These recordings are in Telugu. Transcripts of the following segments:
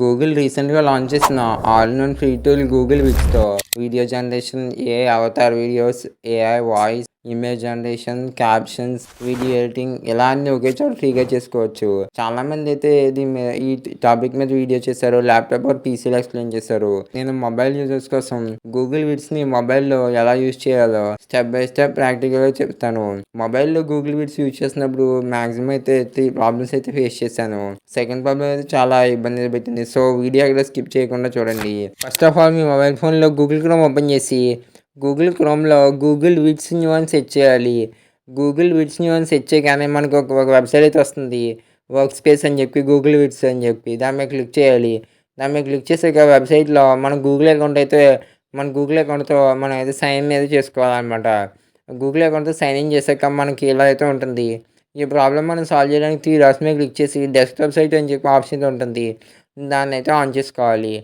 గూగుల్ రీసెంట్‌గా లాంచ్ చేసిన all in one free tool Google విడ్స్‌తో video generation, AI avatar videos, AI voice, image generation, captions, video editing ఇలా అన్నీ ఒకే చోట ఫ్రీగా చేసుకోవచ్చు. చాలామంది అయితే ఈ టాపిక్ మీద వీడియో చేశారు. ల్యాప్‌టాప్ ఆర్ పీసీలో ఎక్స్‌ప్లెయిన్ చేశారు. నేను మొబైల్ యూజర్స్ కోసం గూగుల్ విడ్స్‌ని మొబైల్‌లో ఎలా యూజ్ చేయాలో స్టెప్ బై స్టెప్ ప్రాక్టికల్‌గా చెప్తాను. మొబైల్‌లో గూగుల్ విడ్స్ యూజ్ చేసినప్పుడు మాక్సిమం అయితే 3 ప్రాబ్లమ్స్ అయితే ఫేస్ చేశాను. సెకండ్ ప్రాబ్లమ్ అయితే చాలా ఇబ్బంది పెట్టింది. సో వీడియో ఎక్కడ స్కిప్ చేయకుండా చూడండి. First of all me mobile ఫోన్‌లో గూగుల్ క్రోమ్ ఓపెన్ చేసి గూగుల్ క్రోమ్‌లో గూగుల్ విడ్స్ న్యూ అని సెర్చ్ చేయాలి. గూగుల్ విడ్స్ న్యూ అని సెర్చ్ చేయగానే మనకు ఒక వెబ్‌సైట్ అయితే వస్తుంది. వర్క్ స్పేస్ అని చెప్పి గూగుల్ విడ్స్ అని చెప్పి దాని మీద క్లిక్ చేయాలి. దాని మీద క్లిక్ చేసాక వెబ్‌సైట్‌లో మన గూగుల్ అకౌంట్‌తో మనం అయితే సైన్ ఇన్ అయితే చేసుకోవాలన్నమాట. గూగుల్ అకౌంట్‌తో సైన్ ఇన్ చేసాక మనకి ఇలా అయితే ఉంటుంది. ఈ ప్రాబ్లమ్ మనం సాల్వ్ చేయడానికి 3 డాట్స్ మీద క్లిక్ చేసి డెస్క్‌టాప్ సైట్ అని చెప్పి ఆప్షన్ అయితే ఉంటుంది. దాన్నైతే ఆన్ చేసుకోవాలి.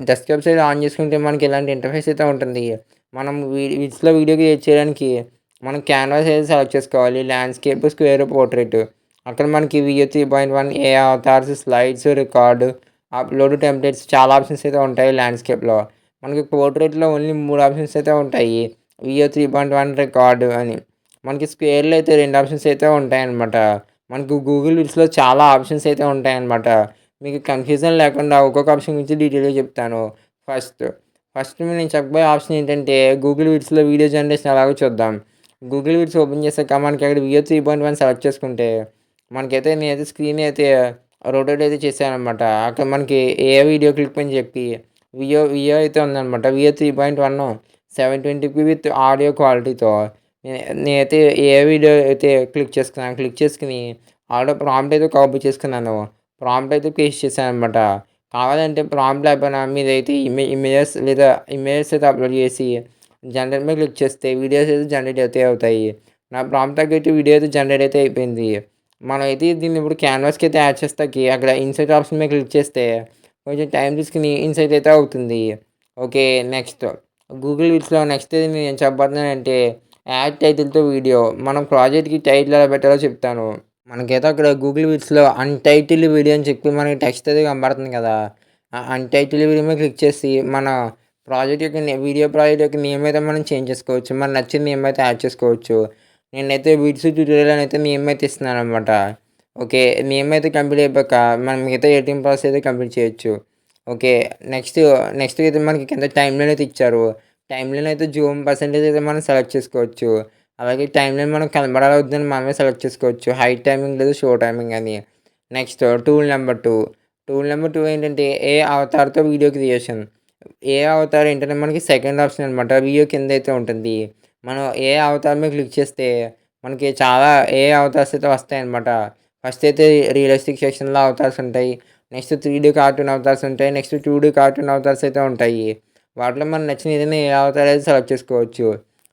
డెస్క్‌టాప్ సైట్ ఆన్ చేసుకుంటే మనకి ఇలాంటి ఇంటర్ఫేస్ అయితే ఉంటుంది. మనం విడ్స్‌లో వీడియో క్రియేట్ చేయడానికి మనం క్యాన్వాస్ అయితే సెలెక్ట్ చేసుకోవాలి. Landscape, square, portrait. అక్కడ మనకి Veo 3.1, AI avatars, slides, record, upload templates చాలా ఆప్షన్స్ అయితే ఉంటాయి ల్యాండ్‌స్కేప్‌లో. మనకి పోర్ట్రేట్‌లో ఓన్లీ 3 ఆప్షన్స్ అయితే ఉంటాయి. వియో 3.1 రికార్డ్ అని. మనకి స్క్వేర్‌లో అయితే 2 ఆప్షన్స్ అయితే ఉంటాయన్నమాట. మనకు గూగుల్ విడ్స్‌లో చాలా ఆప్షన్స్ అయితే ఉంటాయన్నమాట. మీకు కన్‌ఫ్యూజన్ లేకుండా ఒక్కొక్క ఆప్షన్ గురించి డీటెయిల్‌గా చెప్తాను. ఫస్ట్, ఫస్ట్ నేను చెప్పబోయే ఆప్షన్ ఏంటంటే గూగుల్ విడ్స్‌లో వీడియో జనరేషన్ ఎలాగో చూద్దాం. గూగుల్ విడ్స్ ఓపెన్ చేసాక మనకి అక్కడ వియో 3.1 సెలెక్ట్ చేసుకుంటే మనకైతే నేనైతే స్క్రీన్ అయితే రొటేట్ అయితే చేశాననమాట. అక్కడ మనకి ఏ వీడియో క్లిప్ అని చెప్పి వియో అయితే ఉందనమాట. వియో 3.1 720p విత్ ఆడియో క్వాలిటీతో నేనైతే ఏ వీడియో అయితే క్లిక్ చేసుకున్నాను. క్లిక్ చేసుకొని ఆడియో ప్రాంప్ట్ అయితే కాపీ చేసుకున్నాను. ప్రాంప్ట్ అయితే పేస్ట్ చేశాననమాట. కావాలంటే ప్రాంప్ట్ లేకపోయినా మీరైతే ఇమేజెస్ అయితే అప్లోడ్ చేసి జనరేట్ మీద క్లిక్ చేస్తే వీడియోస్ అయితే జనరేట్ అయితే అవుతాయి. నా ప్రాంప్ట్ తగ్గట్టు వీడియో అయితే జనరేట్ అయితే అయిపోయింది. మనమైతే దీన్ని ఇప్పుడు క్యాన్వాస్‌కి అయితే యాడ్ చేస్తాకి అక్కడ ఇన్సర్ట్ ఆప్షన్ మీద క్లిక్ చేస్తే కొంచెం టైం తీసుకొని ఇన్సర్ట్ అయితే అవుతుంది. ఓకే. నెక్స్ట్ గూగుల్ విడ్స్‌లో నెక్స్ట్ నేను ఏం చెప్పబోతున్నానంటే యాడ్ టైటిల్‌తో వీడియో. మనం ప్రాజెక్ట్‌కి టైటిల్ ఎలా పెట్టాలో చెప్తాను. మనకైతే అక్కడ గూగుల్ విడ్స్‌లో అన్‌టైటిల్డ్ వీడియో అని చెప్పి మనకి టెక్స్ట్ అయితే కనబడుతుంది కదా! ఆ అన్‌టైటిల్డ్ వీడియో మీద క్లిక్ చేసి మన వీడియో ప్రాజెక్ట్ యొక్క నేమ్ అయితే మనం చేంజ్ చేసుకోవచ్చు. మనకు నచ్చిన నేమ్ అయితే యాడ్ చేసుకోవచ్చు. నేనైతే విడ్స్ ట్యూటోరియల్ అని అయితే నేమ్ అయితే ఇస్తున్నాననమాట. ఓకే. నేమ్ అయితే కంప్లీట్ అయిపోయాక మనం మిగతా ఎడిటింగ్ ప్రాసెస్ అయితే కంప్లీట్ చేయొచ్చు. ఓకే. నెక్స్ట్ నెక్స్ట్ అయితే మనకి కింద టైమ్‌లైన్ అయితే ఇచ్చారు. టైమ్‌లైన్ అయితే జూమ్ పర్సెంటేజ్ అయితే మనం సెలెక్ట్ చేసుకోవచ్చు. అలాగే టైమ్‌లైన్ మనకు కనబడాలా వద్దని మనమే సెలెక్ట్ చేసుకోవచ్చు. హైడ్ టైమింగ్ లేదు, షో టైమింగ్ అని. Next tool number 2. Tool number 2 ఏంటంటే అవతార్‌తో వీడియో క్రియేషన్. అవతార్ ఏంటంటే మనకి సెకండ్ ఆప్షన్ అనమాట. వీడియో కింద అయితే ఉంటుంది. మనం అవతార్ మీద క్లిక్ చేస్తే మనకి చాలా అవతార్స్ అయితే వస్తాయన్నమాట. ఫస్ట్ అయితే రియలిస్టిక్ సెక్షన్‌లో అవతార్స్ ఉంటాయి. నెక్స్ట్ 3డీ కార్టూన్ అవతార్స్ ఉంటాయి. నెక్స్ట్ 2డీ కార్టూన్ అవతార్స్ అయితే ఉంటాయి. వాటిలో మనకు నచ్చిన ఏదైనా ఏ అవతార్ అయితే సెలెక్ట్ చేసుకోవచ్చు.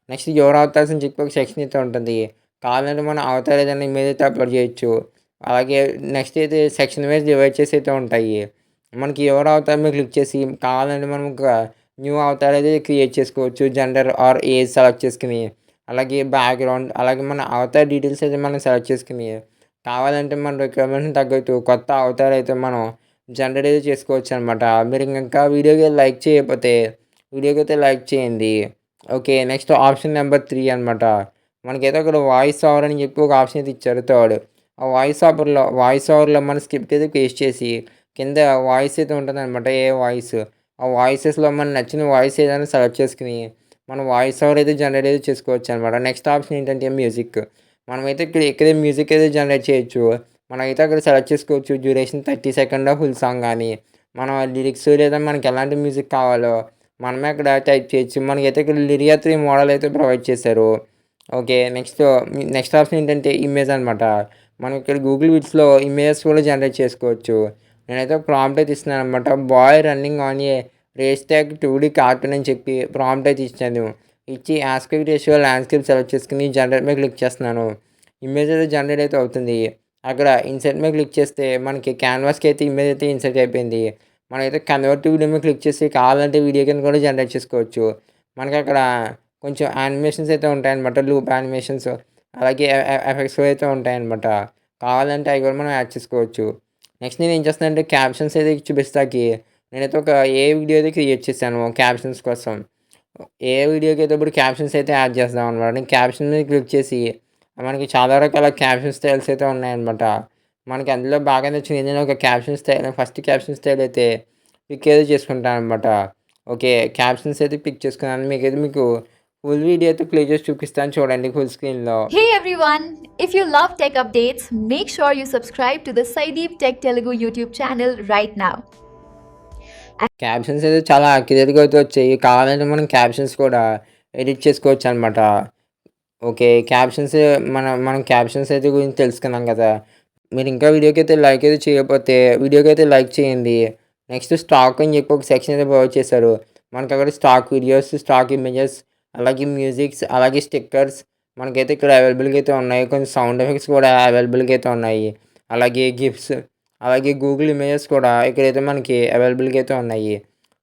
నెక్స్ట్ యువర్ అవతార్స్ అని చెప్పి ఒక సెక్షన్ అయితే ఉంటుంది. కావాలంటే మనం అవతార్ ఏదైనా ఇమేజ్ అయితే అప్లోడ్ చేయొచ్చు. అలాగే నెక్స్ట్ అయితే సెక్షన్ వైస్ డివైడ్ చేసి అయితే ఉంటాయి. మనకి యువర్ అవతార్ మీద క్లిక్ చేసి కావాలంటే మనం ఒక న్యూ అవతార్ అయితే క్రియేట్ చేసుకోవచ్చు. జెండర్ ఆర్ ఏజ్ సెలెక్ట్ చేసుకొని. అలాగే బ్యాక్‌గ్రౌండ్ అలాగే మన అవతార్ డీటెయిల్స్ అయితే మనం సెలెక్ట్ చేసుకొని కావాలంటే మన రిక్వైర్మెంట్‌కి తగ్గట్టు కొత్త అవతార్ అయితే మనం జనరేట్ అయితే చేసుకోవచ్చనమాట. మీరు ఇంకా వీడియోకి లైక్ చేయకపోతే వీడియోకైతే లైక్ చేయండి. ఓకే. నెక్స్ట్ ఆప్షన్ నెంబర్ 3 అనమాట. మనకైతే అక్కడ వాయిస్ ఓవర్ అని చెప్పి ఒక ఆప్షన్ అయితే ఇచ్చారు థర్డ్. ఆ వాయిస్ ఓవర్‌లో మన స్క్రిప్ట్ అయితే పేస్ట్ చేసి కింద వాయిస్ అయితే ఉంటుందనమాట. వాయిస్. ఆ వాయిసెస్‌లో మనకు నచ్చిన వాయిస్ ఏదైనా సెలెక్ట్ చేసుకొని మనం వాయిస్ ఓవర్ అయితే జనరేట్ అయితే చేసుకోవచ్చనమాట. నెక్స్ట్ ఆప్షన్ ఏంటంటే మ్యూజిక్. మనమైతే ఇక్కడే మ్యూజిక్ అయితే జనరేట్ చేయొచ్చు. మనమైతే అక్కడ సెలెక్ట్ చేసుకోవచ్చు. డ్యూరేషన్ 30 సెకండ్ ఫుల్ సాంగ్ గాని, మనం లిరిక్స్ లేదా మనకి ఎలాంటి మ్యూజిక్ కావాలో మనమే అక్కడ టైప్ చేయొచ్చు. మనకైతే ఇక్కడ లిరియా 3 మోడల్ అయితే ప్రొవైడ్ చేశారు. ఓకే. నెక్స్ట్ ఆప్షన్ ఏంటంటే ఇమేజ్ అనమాట. మనం ఇక్కడ గూగుల్ విడ్స్‌లో ఇమేజెస్ కూడా జనరేట్ చేసుకోవచ్చు. నేనైతే ప్రాంప్ట్ అయితే ఇస్తున్నాననమాట. Boy running on a race track 2డీ కార్టూన్ అని చెప్పి ప్రాంప్ట్ అయితే ఇచ్చాను. ఇచ్చి యాస్పెక్ట్ రేషియో ల్యాండ్‌స్కేప్ సెలెక్ట్ చేసుకొని జనరేట్ మీద క్లిక్ చేస్తున్నాను. ఇమేజ్ అయితే జనరేట్ అయితే అవుతుంది. అక్కడ ఇన్సర్ట్ మీద క్లిక్ చేస్తే మనకి క్యాన్వాస్‌కి అయితే ఇమేజ్ అయితే ఇన్సర్ట్ అయిపోయింది. మనమైతే కన్వర్ట్ టు వీడియో మీద క్లిక్ చేసి కావాలంటే వీడియో కింద కూడా జనరేట్ చేసుకోవచ్చు. మనకక్కడ కొంచెం యానిమేషన్స్ అయితే ఉంటాయన్నమాట. లూప్ యానిమేషన్స్ అలాగే ఎఫెక్ట్స్ అయితే ఉంటాయన్నమాట. కావాలంటే అవి కూడా మనం యాడ్ చేసుకోవచ్చు. నెక్స్ట్ నేనేం చేస్తున్నానంటే క్యాప్షన్స్ అయితే చూపిస్తాకి నేనైతే ఒక వీడియో అయితే క్రియేట్ చేశాను క్యాప్షన్స్ కోసం. వీడియోకి అయితే ఇప్పుడు క్యాప్షన్స్ అయితే యాడ్ చేస్తామనమాట. నేను క్యాప్షన్ మీద క్లిక్ చేసి మనకి చాలా రకాల క్యాప్షన్ స్టైల్స్ అయితే ఉన్నాయన్నమాట. మనకి అందులో బాగా నచ్చింది ఏంటంటే ఒక caption style first caption style అయితే పిక్ అయితే చేసుకుంటాననమాట. ఓకే. క్యాప్షన్స్ అయితే పిక్ చేసుకున్నాను. మీకు ఫుల్ వీడియో అయితే ప్లే చేసి చూపిస్తాను చూడండి ఫుల్ స్క్రీన్‌లో. Hey everyone! If you love tech updates, make sure you subscribe to the Saideep Tech Telugu YouTube channel right now. Captions అయితే చాలా అక్యురేట్‌గా అయితే వచ్చాయి. కావాలంటే మనం క్యాప్షన్స్ కూడా ఎడిట్ చేసుకోవచ్చనమాట. ఓకే. క్యాప్షన్స్ మనం క్యాప్షన్స్ అయితే గురించి తెలుసుకున్నాం కదా! మీరు ఇంకా వీడియోకైతే లైక్ అయితే చేయకపోతే వీడియోకైతే లైక్ చేయండి. నెక్స్ట్ స్టాక్ అని చెప్పి ఒక సెక్షన్ అయితే ప్రొవైడ్ చేశారు. మనకక్కడ స్టాక్ వీడియోస్, స్టాక్ ఇమేజెస్, అలాగే మ్యూజిక్స్, అలాగే స్టిక్కర్స్ మనకైతే ఇక్కడ అవైలబుల్‌గా అయితే ఉన్నాయి. కొన్ని సౌండ్ ఎఫెక్ట్స్ కూడా అవైలబుల్‌గా అయితే ఉన్నాయి. అలాగే గిఫ్ట్స్, అలాగే గూగుల్ ఇమేజెస్ కూడా ఇక్కడైతే మనకి అవైలబుల్‌గా అయితే ఉన్నాయి.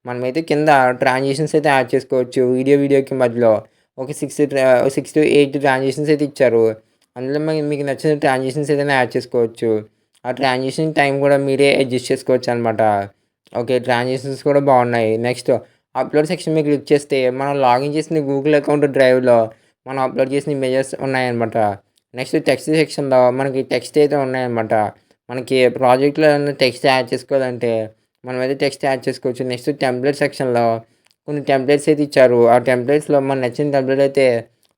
మనమైతే కింద ట్రాన్సిషన్స్ అయితే యాడ్ చేసుకోవచ్చు. వీడియోకి మధ్యలో ఒక 6-8 ట్రాన్సిషన్స్ అయితే ఇచ్చారు. అందులో మీకు నచ్చిన ట్రాన్సిషన్స్ ఏదైనా యాడ్ చేసుకోవచ్చు. ఆ ట్రాన్సిషన్ టైం కూడా మీరే అడ్జస్ట్ చేసుకోవచ్చనమాట. ఓకే. ట్రాన్సిషన్స్ కూడా బాగున్నాయి. నెక్స్ట్ అప్‌లోడ్ సెక్షన్ మీద క్లిక్ చేస్తే మనం లాగిన్ చేసిన గూగుల్ అకౌంట్ డ్రైవ్‌లో మనం అప్‌లోడ్ చేసిన ఇమేజెస్ ఉన్నాయన్నమాట. నెక్స్ట్ టెక్స్ట్ సెక్షన్‌లో మనకి టెక్స్ట్ అయితే ఉన్నాయన్నమాట. మనకి ప్రాజెక్ట్‌లో ఏమన్నా టెక్స్ట్ యాడ్ చేసుకోవాలంటే మనమైతే టెక్స్ట్ యాడ్ చేసుకోవచ్చు. నెక్స్ట్ టెంప్లెట్ సెక్షన్‌లో కొన్ని టెంప్లెట్స్ అయితే ఇచ్చారు. ఆ టెంప్లెట్స్‌లో మనకు నచ్చిన టెంప్లెట్ అయితే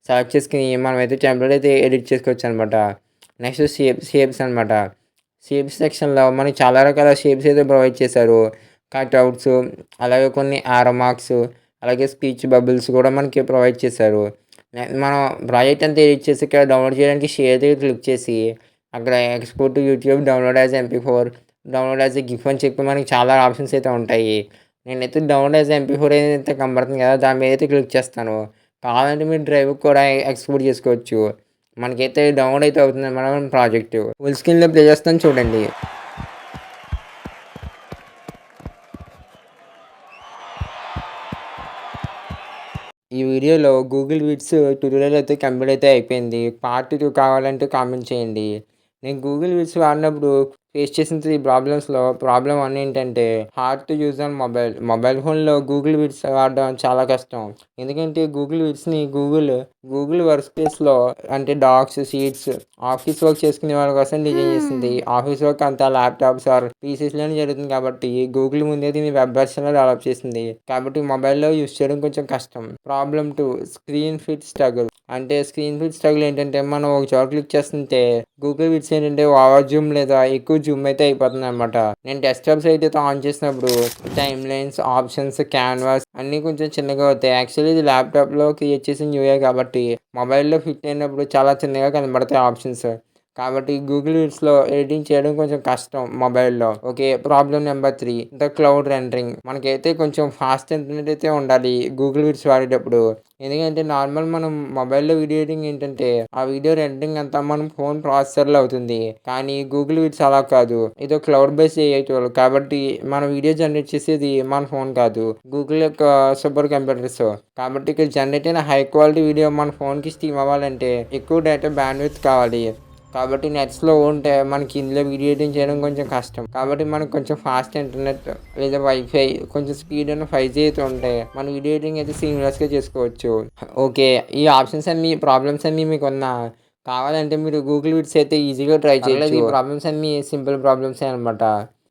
సెలెక్ట్ చేసుకొని మనమైతే టెంప్లెట్ అయితే ఎడిట్ చేసుకోవచ్చనమాట. నెక్స్ట్ షేప్స్ అనమాట. షేప్స్ సెక్షన్‌లో మనకి చాలా రకాల షేప్స్ అయితే ప్రొవైడ్ చేశారు. కట్అవుట్స్, అలాగే కొన్ని యారో మార్క్స్, అలాగే స్పీచ్ బబుల్స్ కూడా మనకి ప్రొవైడ్ చేశారు. మనం ప్రాజెక్ట్ అంతా ఎడిట్ చేసి ఇక్కడ డౌన్లోడ్ చేయడానికి షేర్ దగ్గర క్లిక్ చేసి అక్కడ export to YouTube, download as MP4, download as a GIF అని చెప్పి మనకి చాలా ఆప్షన్స్ అయితే ఉంటాయి. నేనైతే డౌన్లోడ్ యాజ్ MP4 ఏదైతే కనబడుతుంది కదా! దాని మీద అయితే క్లిక్ చేస్తాను. కావాలంటే మీరు డ్రైవ్‌కి కూడా ఎక్స్‌పోర్ట్ చేసుకోవచ్చు. మనకైతే డౌన్లోడ్ అయితే అవుతుందన్నమాట మన ప్రాజెక్టు. ఫుల్ స్క్రీన్‌లో ప్లే చేస్తాను చూడండి. ఈ వీడియోలో గూగుల్ విడ్స్ ట్యుటోరియల్ అయితే కంప్లీట్ అయితే అయిపోయింది. పార్ట్ 2 కావాలంటే కామెంట్ చేయండి. నేను గూగుల్ విడ్స్ వాడినప్పుడు ఫేస్ చేసిన 3 ప్రాబ్లమ్ 1 ఏంటంటే hard to use on mobile ఫోన్‌లో గూగుల్ విడ్స్ వాడడం చాలా కష్టం. ఎందుకంటే గూగుల్ విడ్స్‌ని గూగుల్ వర్క్ స్పేస్‌లో అంటే డాక్స్, షీట్స్, ఆఫీస్ వర్క్ చేసుకునే వాళ్ళ కోసం డిజైన్ చేసింది. ఆఫీస్ వర్క్ అంతా ల్యాప్‌టాప్స్ ఆర్ పీసీస్‌లోనే జరుగుతుంది కాబట్టి గూగుల్ ముందే దీన్ని వెబ్ వెర్షన్‌లో డెవలప్ చేసింది. కాబట్టి మొబైల్‌లో యూజ్ చేయడం కొంచెం కష్టం. Problem 2 screen fit struggle. అంటే స్క్రీన్ ఫిట్ స్ట్రగుల్ ఏంటంటే మనం ఒక చోట క్లిక్ చేస్తుంటే గూగుల్ విడ్స్ ఏంటంటే ఓవర్ జూమ్ లేదా ఎక్కువ జూమ్ అయితే అయిపోతుందనమాట. నేను డెస్క్‌టాప్ సైట్ అయితే ఆన్ చేసినప్పుడు టైమ్ లైన్స్, ఆప్షన్స్, క్యాన్వాస్ అన్నీ కొంచెం చిన్నగా అవుతాయి. యాక్చువల్లీ ఇది ల్యాప్‌టాప్‌లో క్రియేట్ చేసిన న్యూయే కాబట్టి మొబైల్‌లో ఫిట్ అయినప్పుడు చాలా చిన్నగా కనబడతాయి ఆప్షన్స్. కాబట్టి గూగుల్ విడ్స్‌లో ఎడిటింగ్ చేయడం కొంచెం కష్టం మొబైల్‌లో. Okay. Problem number 3 the cloud rendering. మనకైతే కొంచెం ఫాస్ట్ ఇంటర్నెట్ అయితే ఉండాలి గూగుల్ విడ్స్ వాడేటప్పుడు. ఎందుకంటే నార్మల్ మనం మొబైల్‌లో వీడియో ఎడిటింగ్ ఏంటంటే ఆ వీడియో రెండరింగ్ అంతా మనం ఫోన్ ప్రాసెసర్‌లో అవుతుంది. కానీ గూగుల్ విడ్స్ అలా కాదు. ఇదో క్లౌడ్ బేస్డ్ ఏఐ టూల్. కాబట్టి మన వీడియో జనరేట్ చేసేది మన ఫోన్ కాదు. గూగుల్ యొక్క సూపర్ కంప్యూటర్స్. కాబట్టి ఇక్కడ జనరేట్ అయిన హై క్వాలిటీ వీడియో మన ఫోన్‌కి స్ట్రీమ్ అవ్వాలంటే ఎక్కువ డేటా బ్యాండ్‌విడ్త్ కావాలి. కాబట్టి నెట్స్‌లో ఉంటే మనకి ఇందులో వీడియో ఎడిటింగ్ చేయడం కొంచెం కష్టం. కాబట్టి మనకు కొంచెం ఫాస్ట్ ఇంటర్నెట్ లేదా వైఫై కొంచెం స్పీడ్ ఉన్న 5G అయితే ఉంటే మన వీడియో ఎడిటింగ్ అయితే సీమ్‌లెస్‌గా చేసుకోవచ్చు. ఓకే. ఈ ప్రాబ్లమ్స్ అన్నీ మీకున్నా కావాలంటే మీరు గూగుల్ విడ్స్ అయితే ఈజీగా ట్రై చేయొచ్చు. ఈ ప్రాబ్లమ్స్ అన్నీ సింపుల్ ప్రాబ్లమ్సే అనమాట.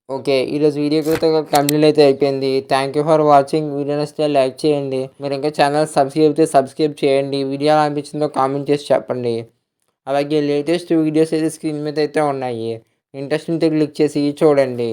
ఓకే. ఈరోజు వీడియో అయితే కంప్లీట్ అయితే అయిపోయింది. Thank you for watching. Video నచ్చితే లైక్ చేయండి. మీరు ఇంకా ఛానల్ సబ్స్క్రైబ్ చేయండి. వీడియో ఎలా అనిపించిందో కామెంట్ చేసి చెప్పండి. అలాగే లేటెస్ట్ వీడియోస్ అయితే స్క్రీన్ మీద అయితే ఉన్నాయి. ఇంట్రెస్ట్ ఉంటే క్లిక్ చేసి చూడండి.